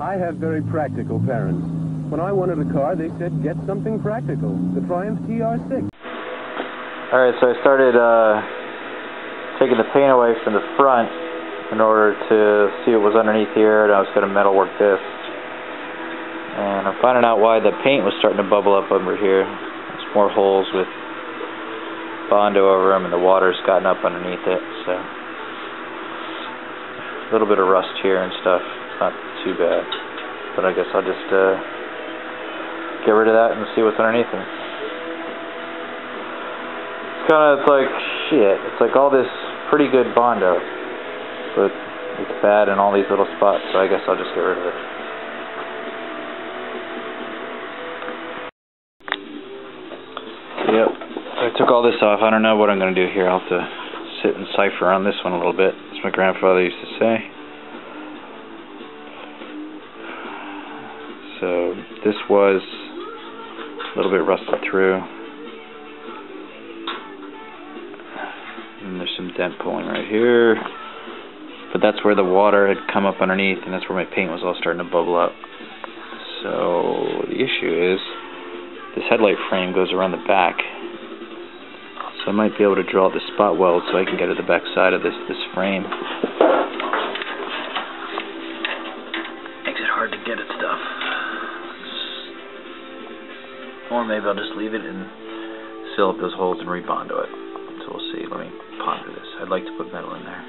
I have very practical parents. When I wanted a car, they said, get something practical. The Triumph TR6. Alright, so I started taking the paint away from the front in order to see what was underneath here, and I was going to metalwork this. And I'm finding out why the paint was starting to bubble up over here. There's more holes with Bondo over them, and the water's gotten up underneath it, so a little bit of rust here and stuff. Not too bad, but I guess I'll just get rid of that and see what's underneath it. It's like shit. It's like all this pretty good Bondo, but it's bad in all these little spots, so I guess I'll just get rid of it. Yep, I took all this off. I don't know what I'm going to do here. I'll have to sit and cipher on this one a little bit, as my grandfather used to say. So this was a little bit rusted through, and there's some dent pulling right here, but that's where the water had come up underneath, and that's where my paint was all starting to bubble up. So the issue is this headlight frame goes around the back, so I might be able to drill out the spot weld so I can get at the back side of this frame. Makes it hard to get at stuff. Or maybe I'll just leave it and fill up those holes and re-bondo it. So we'll see. Let me ponder this. I'd like to put metal in there.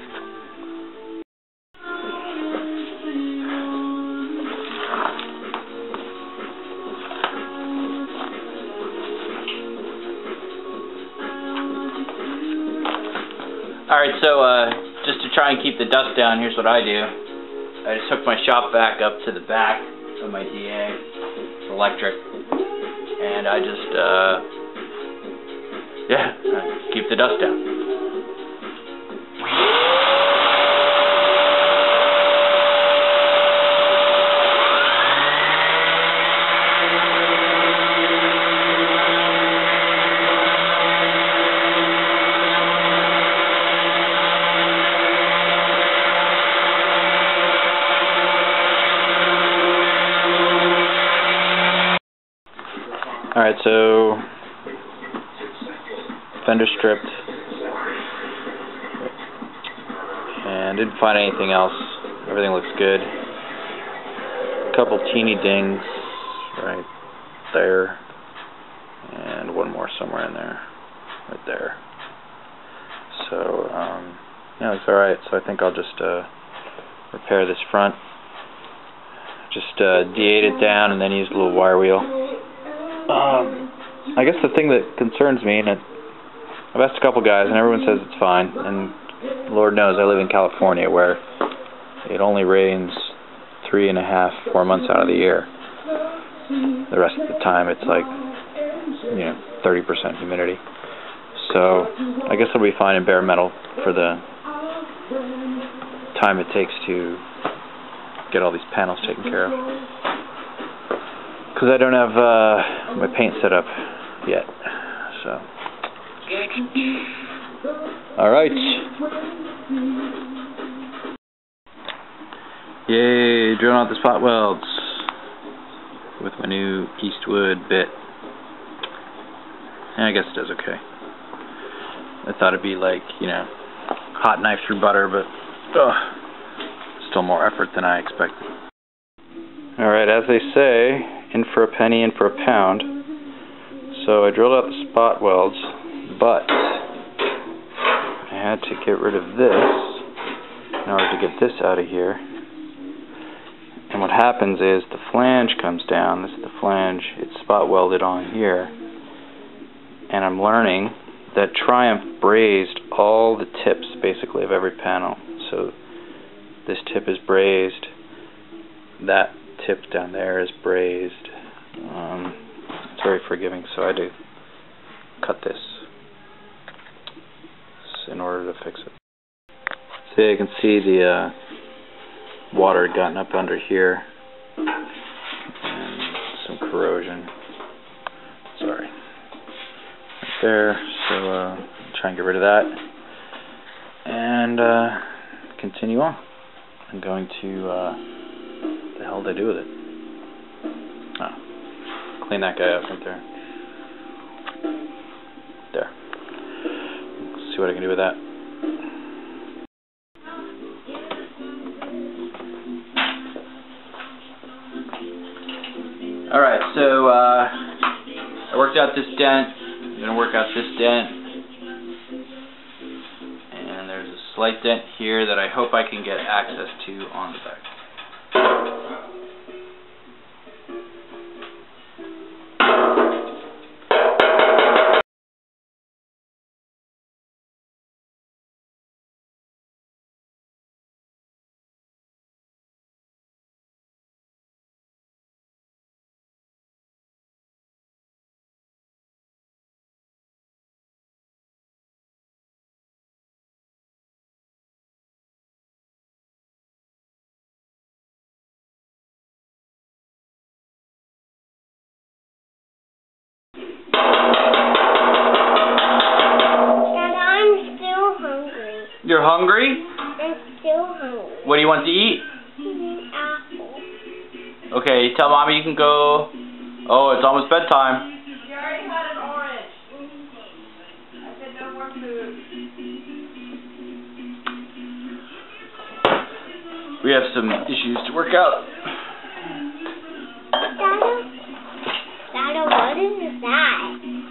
Alright, so just to try and keep the dust down, here's what I do. I just hook my shop vac up to the back of my DA, electric. And I just, keep the dust down. Alright, so Fender stripped, and didn't find anything else. Everything looks good. A couple teeny dings right there, and one more somewhere in there, right there. So yeah, it's alright. So I think I'll just repair this front. Just de-8 it down and then use a little wire wheel. I guess the thing that concerns me, and I've asked a couple guys and everyone says it's fine, and Lord knows I live in California where it only rains 3.5, 4 months out of the year. The rest of the time it's like, 30% humidity. So I guess it'll be fine in bare metal for the time it takes to get all these panels taken care of. Because I don't have my paint set up yet, so. Alright. Yay, drilling out the spot welds with my new Eastwood bit. And I guess it does okay. I thought it'd be like, hot knife through butter, but still more effort than I expected. Alright, as they say, in for a penny, in for a pound. So I drilled out the spot welds, but I had to get rid of this in order to get this out of here. And what happens is the flange comes down. This is the flange. It's spot welded on here. And I'm learning that Triumph brazed all the tips, basically, of every panel. So this tip is brazed. That tip down there is brazed. It's very forgiving, so I had to cut this in order to fix it. So you can see the water had gotten up under here and some corrosion. Sorry. Right there. So try and get rid of that and continue on. I'm going to What the hell did I do with it? Oh. Clean that guy up right there. There. Let's see what I can do with that. Alright, so I worked out this dent. I'm going to work out this dent. And there's a slight dent here that I hope I can get access to on the back. You're hungry? I'm still hungry. What do you want to eat? Apple. Okay, tell Mommy you can go. Oh, it's almost bedtime. You already had an orange. I said no more food. We have some issues to work out. Dada, what is that?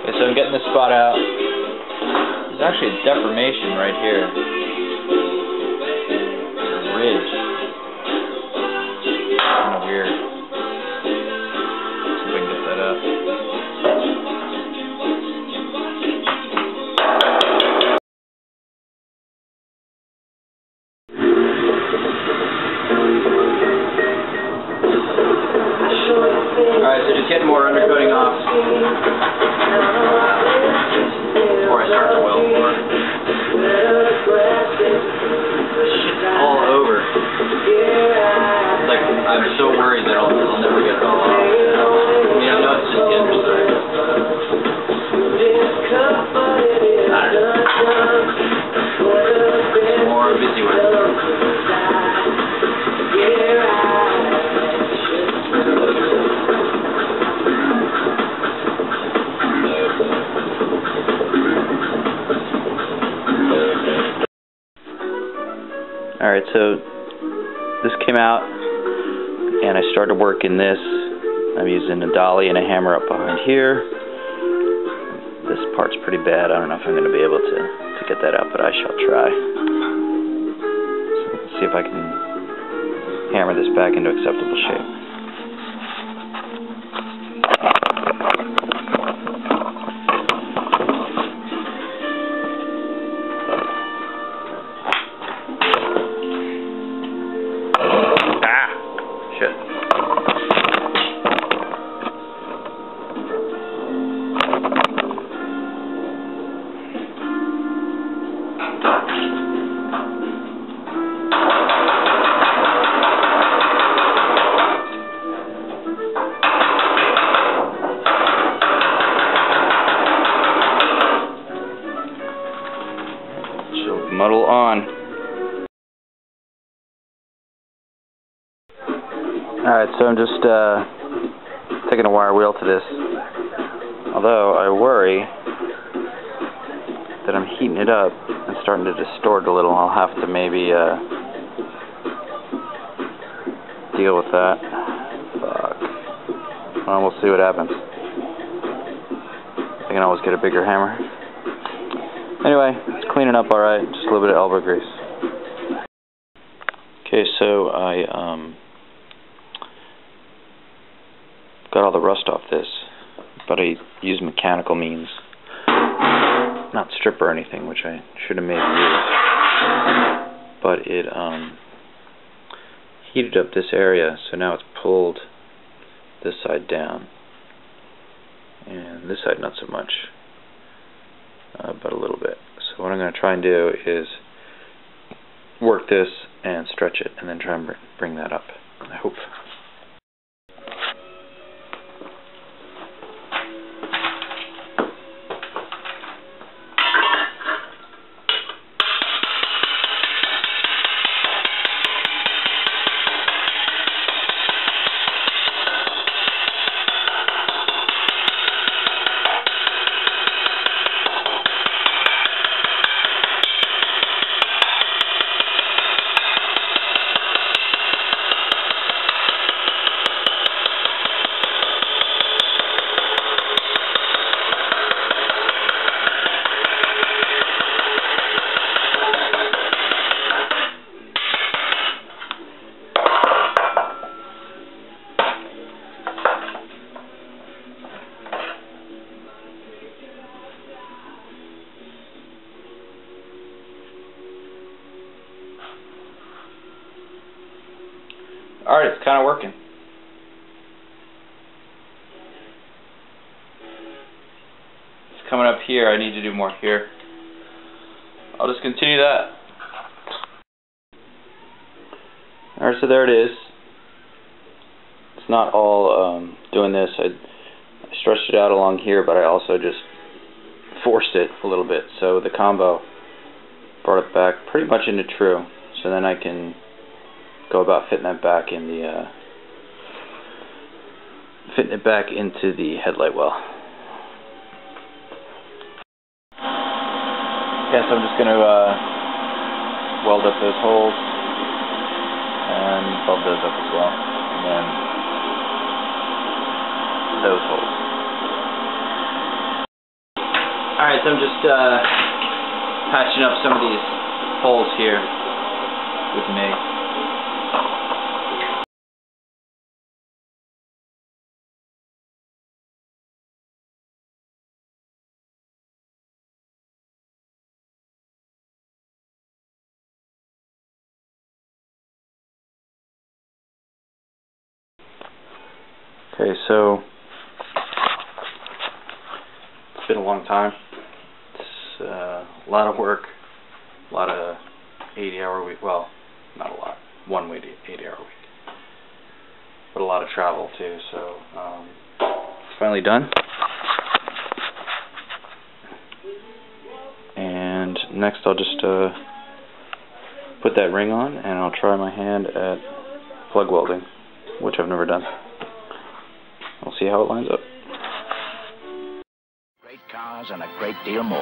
Okay, so I'm getting this spot out. There's actually a deformation right here. A ridge. Kind of weird. See if I can get that up. Alright, so just getting more undercoating off before I start to weld more. Shit's all over. It's like, I'm so worried that I'll never get it all off. I mean, I know it's just the underside. I don't know. Some more busy with it. Alright, so this came out and I started working this. I'm using a dolly and a hammer up behind here. This part's pretty bad. I don't know if I'm going to be able to get that out, but I shall try. So let's see if I can hammer this back into acceptable shape. Muddle on. Alright, so I'm just taking a wire wheel to this. Although I worry that I'm heating it up and starting to distort a little. I'll have to maybe deal with that. Fuck. Well, we'll see what happens. I can always get a bigger hammer. Anyway, it's cleaning up alright, just a little bit of elbow grease. Okay, so I got all the rust off this, but I used mechanical means, not strip or anything, which I should have made use. But it heated up this area, so now it's pulled this side down, and this side not so much. But a little bit. So what I'm going to try and do is work this and stretch it, and then try and bring that up, I hope. Alright, it's kind of working. It's coming up here. I need to do more here. I'll just continue that. Alright, so there it is. It's not all doing this. I stretched it out along here, but I also just forced it a little bit. So the combo brought it back pretty much into true. So then I can go about fitting that back in the into the headlight well. Okay, so I'm just going to weld up those holes and weld those up as well, and then those holes. Alright, so I'm just patching up some of these holes here with MIG. Okay, so it's been a long time. It's a lot of work, a lot of 80-hour week. Well, not a lot. 1 week, 80-hour week, but a lot of travel too. So it's finally done. And next, I'll just put that ring on, and I'll try my hand at plug welding, which I've never done. We'll see how it lines up. Great cars and a great deal more.